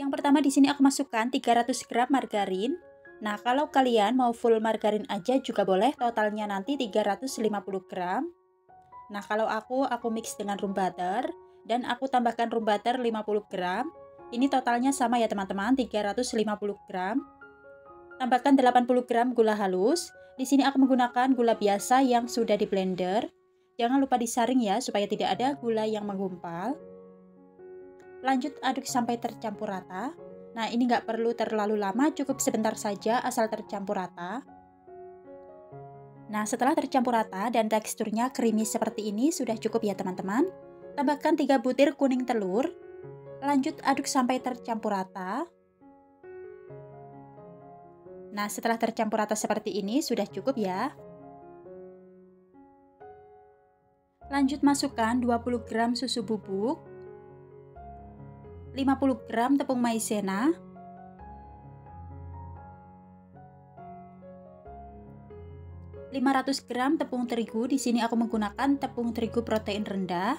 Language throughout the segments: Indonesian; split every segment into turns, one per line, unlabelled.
Yang pertama di sini aku masukkan 300 gram margarin. Nah, kalau kalian mau full margarin aja juga boleh, totalnya nanti 350 gram. Nah, kalau aku mix dengan room butter dan aku tambahkan room butter 50 gram. Ini totalnya sama ya teman-teman, 350 gram. Tambahkan 80 gram gula halus. Di sini aku menggunakan gula biasa yang sudah di blender. Jangan lupa disaring ya supaya tidak ada gula yang menggumpal. Lanjut aduk sampai tercampur rata. Nah, ini nggak perlu terlalu lama, cukup sebentar saja asal tercampur rata. Nah, setelah tercampur rata dan teksturnya creamy seperti ini sudah cukup ya teman-teman. Tambahkan 3 butir kuning telur. Lanjut aduk sampai tercampur rata. Nah, setelah tercampur rata seperti ini sudah cukup ya. Lanjut masukkan 20 gram susu bubuk, 50 gram tepung maizena, 500 gram tepung terigu. Di sini aku menggunakan tepung terigu protein rendah.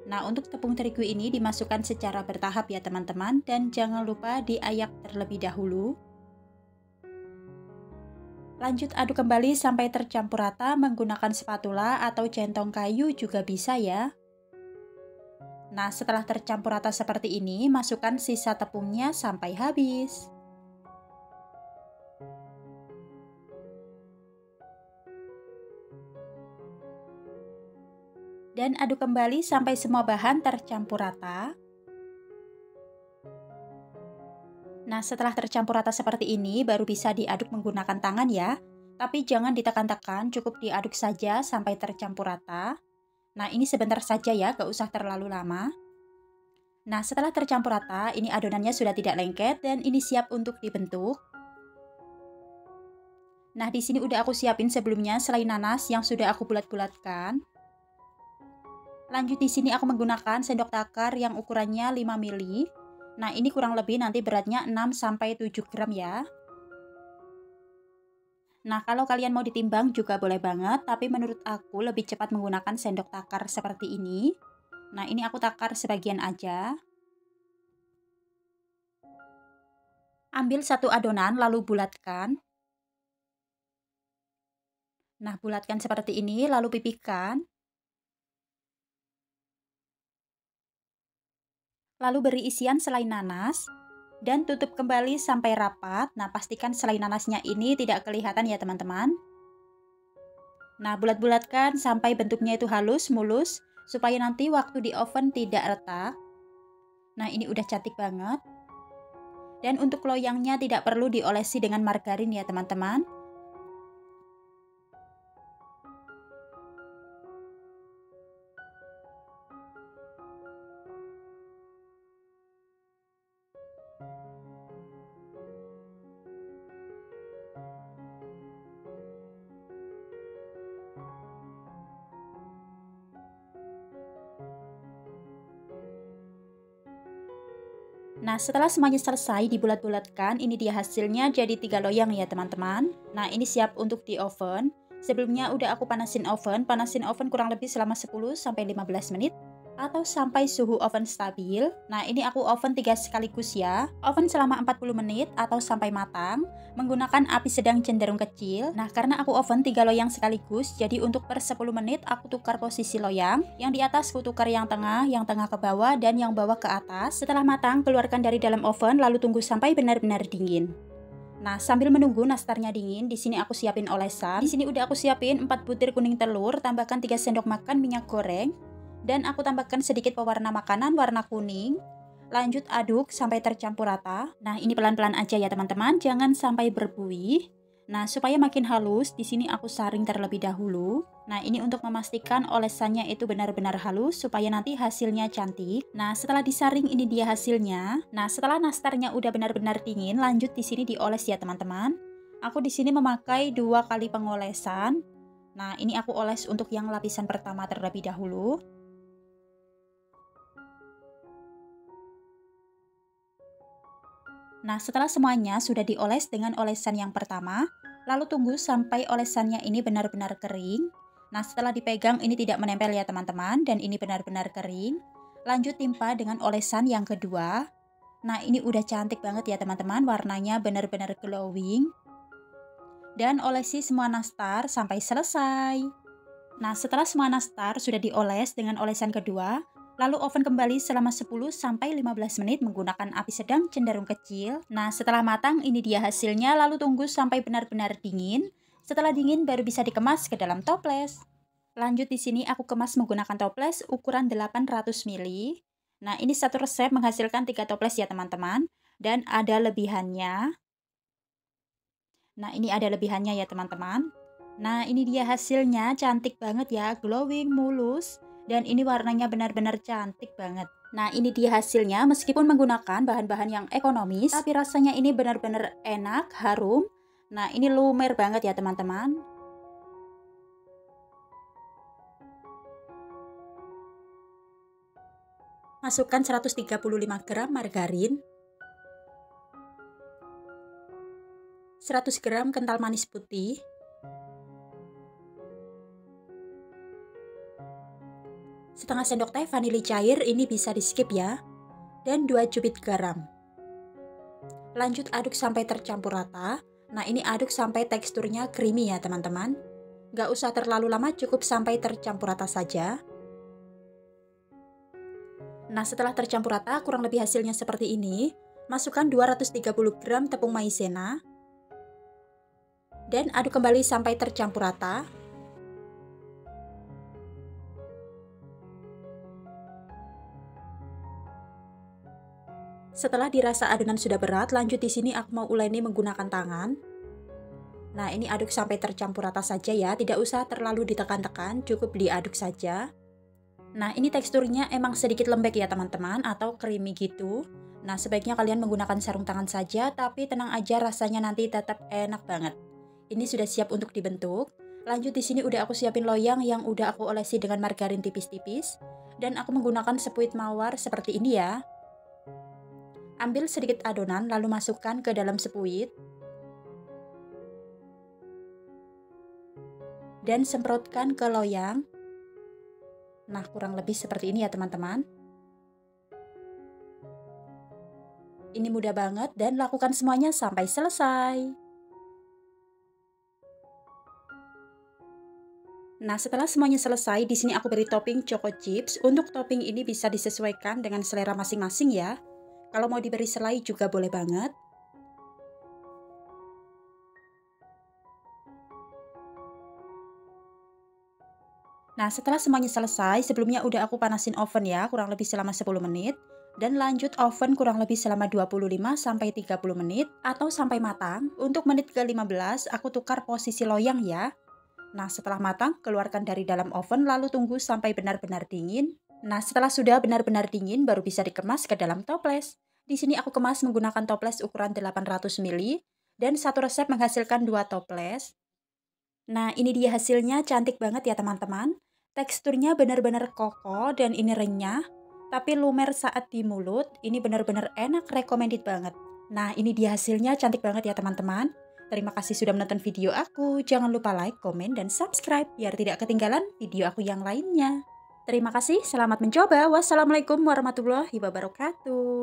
Nah, untuk tepung terigu ini dimasukkan secara bertahap ya teman-teman, dan jangan lupa diayak terlebih dahulu. Lanjut aduk kembali sampai tercampur rata menggunakan spatula atau centong kayu juga bisa ya. Nah, setelah tercampur rata seperti ini, masukkan sisa tepungnya sampai habis. Dan aduk kembali sampai semua bahan tercampur rata. Nah, setelah tercampur rata seperti ini, baru bisa diaduk menggunakan tangan ya. Tapi jangan ditekan-tekan, cukup diaduk saja sampai tercampur rata. Nah, ini sebentar saja ya, gak usah terlalu lama. Nah, setelah tercampur rata, ini adonannya sudah tidak lengket dan ini siap untuk dibentuk. Nah, di sini udah aku siapin sebelumnya selai nanas yang sudah aku bulat-bulatkan. Lanjut di sini aku menggunakan sendok takar yang ukurannya 5 ml. Nah, ini kurang lebih nanti beratnya 6-7 gram ya. Nah, kalau kalian mau ditimbang juga boleh banget, tapi menurut aku lebih cepat menggunakan sendok takar seperti ini. Nah, ini aku takar sebagian aja. Ambil satu adonan lalu bulatkan. Nah, bulatkan seperti ini lalu pipihkan. Lalu beri isian selai nanas dan tutup kembali sampai rapat. Nah, pastikan selai nanasnya ini tidak kelihatan ya teman-teman. Nah, bulat-bulatkan sampai bentuknya itu halus, mulus, supaya nanti waktu di oven tidak retak. Nah, ini udah cantik banget. Dan untuk loyangnya tidak perlu diolesi dengan margarin ya teman-teman. Nah, setelah semuanya selesai dibulat-bulatkan, ini dia hasilnya jadi 3 loyang ya teman-teman. Nah, ini siap untuk di oven. Sebelumnya udah aku panasin oven kurang lebih selama 10-15 menit atau sampai suhu oven stabil. Nah, ini aku oven 3 sekaligus ya. Oven selama 40 menit atau sampai matang menggunakan api sedang cenderung kecil. Nah, karena aku oven 3 loyang sekaligus, jadi untuk per 10 menit aku tukar posisi loyang. Yang di atas aku tukar yang tengah ke bawah, dan yang bawah ke atas. Setelah matang, keluarkan dari dalam oven lalu tunggu sampai benar-benar dingin. Nah, sambil menunggu nastarnya dingin, di sini aku siapin olesan. Di sini udah aku siapin 4 butir kuning telur, tambahkan 3 sendok makan minyak goreng, dan aku tambahkan sedikit pewarna makanan warna kuning. Lanjut aduk sampai tercampur rata. Nah, ini pelan-pelan aja ya teman-teman, jangan sampai berbuih. Nah, supaya makin halus, di sini aku saring terlebih dahulu. Nah, ini untuk memastikan olesannya itu benar-benar halus supaya nanti hasilnya cantik. Nah, setelah disaring ini dia hasilnya. Nah, setelah nastarnya udah benar-benar dingin, lanjut di sini dioles ya teman-teman. Aku di sini memakai 2 kali pengolesan. Nah, ini aku oles untuk yang lapisan pertama terlebih dahulu. Nah, setelah semuanya sudah dioles dengan olesan yang pertama, lalu tunggu sampai olesannya ini benar-benar kering. Nah, setelah dipegang ini tidak menempel ya teman-teman, dan ini benar-benar kering. Lanjut timpa dengan olesan yang kedua. Nah, ini udah cantik banget ya teman-teman, warnanya benar-benar glowing. Dan olesi semua nastar sampai selesai. Nah, setelah semua nastar sudah dioles dengan olesan kedua, lalu oven kembali selama 10-15 menit menggunakan api sedang cenderung kecil. Nah, setelah matang ini dia hasilnya, lalu tunggu sampai benar-benar dingin. Setelah dingin baru bisa dikemas ke dalam toples. Lanjut di sini aku kemas menggunakan toples ukuran 800 ml. Nah, ini satu resep menghasilkan 3 toples ya teman-teman, dan ada lebihannya. Nah, ini ada lebihannya ya teman-teman. Nah, ini dia hasilnya, cantik banget ya, glowing, mulus, dan ini warnanya benar-benar cantik banget. Nah, ini dia hasilnya, meskipun menggunakan bahan-bahan yang ekonomis, tapi rasanya ini benar-benar enak, harum. Nah, ini lumer banget ya teman-teman. Masukkan 135 gram margarin, 100 gram kental manis putih, setengah sendok teh vanili cair, ini bisa di skip ya, dan 2 cubit garam. Lanjut aduk sampai tercampur rata. Nah, ini aduk sampai teksturnya creamy ya teman-teman. Gak usah terlalu lama, cukup sampai tercampur rata saja. Nah, setelah tercampur rata, kurang lebih hasilnya seperti ini. Masukkan 230 gram tepung maizena. Dan aduk kembali sampai tercampur rata. Setelah dirasa adonan sudah berat, lanjut di sini aku mau uleni menggunakan tangan. Nah, ini aduk sampai tercampur rata saja ya, tidak usah terlalu ditekan-tekan, cukup diaduk saja. Nah, ini teksturnya emang sedikit lembek ya teman-teman, atau creamy gitu. Nah, sebaiknya kalian menggunakan sarung tangan saja, tapi tenang aja, rasanya nanti tetap enak banget. Ini sudah siap untuk dibentuk. Lanjut di sini udah aku siapin loyang yang udah aku olesi dengan margarin tipis-tipis, dan aku menggunakan sepuit mawar seperti ini ya. Ambil sedikit adonan lalu masukkan ke dalam sepuit. Dan semprotkan ke loyang. Nah, kurang lebih seperti ini ya teman-teman. Ini mudah banget dan lakukan semuanya sampai selesai. Nah, setelah semuanya selesai, di sini aku beri topping choco chips. Untuk topping ini bisa disesuaikan dengan selera masing-masing ya. Kalau mau diberi selai juga boleh banget. Nah, setelah semuanya selesai, sebelumnya udah aku panasin oven ya, kurang lebih selama 10 menit. Dan lanjut oven kurang lebih selama 25-30 menit atau sampai matang. Untuk menit ke-15, aku tukar posisi loyang ya. Nah, setelah matang, keluarkan dari dalam oven lalu tunggu sampai benar-benar dingin. Nah, setelah sudah benar-benar dingin, baru bisa dikemas ke dalam toples. Di sini aku kemas menggunakan toples ukuran 800 ml dan satu resep menghasilkan 2 toples. Nah, ini dia hasilnya, cantik banget ya teman-teman. Teksturnya benar-benar kokoh dan ini renyah, tapi lumer saat di mulut. Ini benar-benar enak, recommended banget. Nah, ini dia hasilnya, cantik banget ya teman-teman. Terima kasih sudah menonton video aku. Jangan lupa like, komen, dan subscribe biar tidak ketinggalan video aku yang lainnya. Terima kasih, selamat mencoba. Wassalamualaikum warahmatullahi wabarakatuh.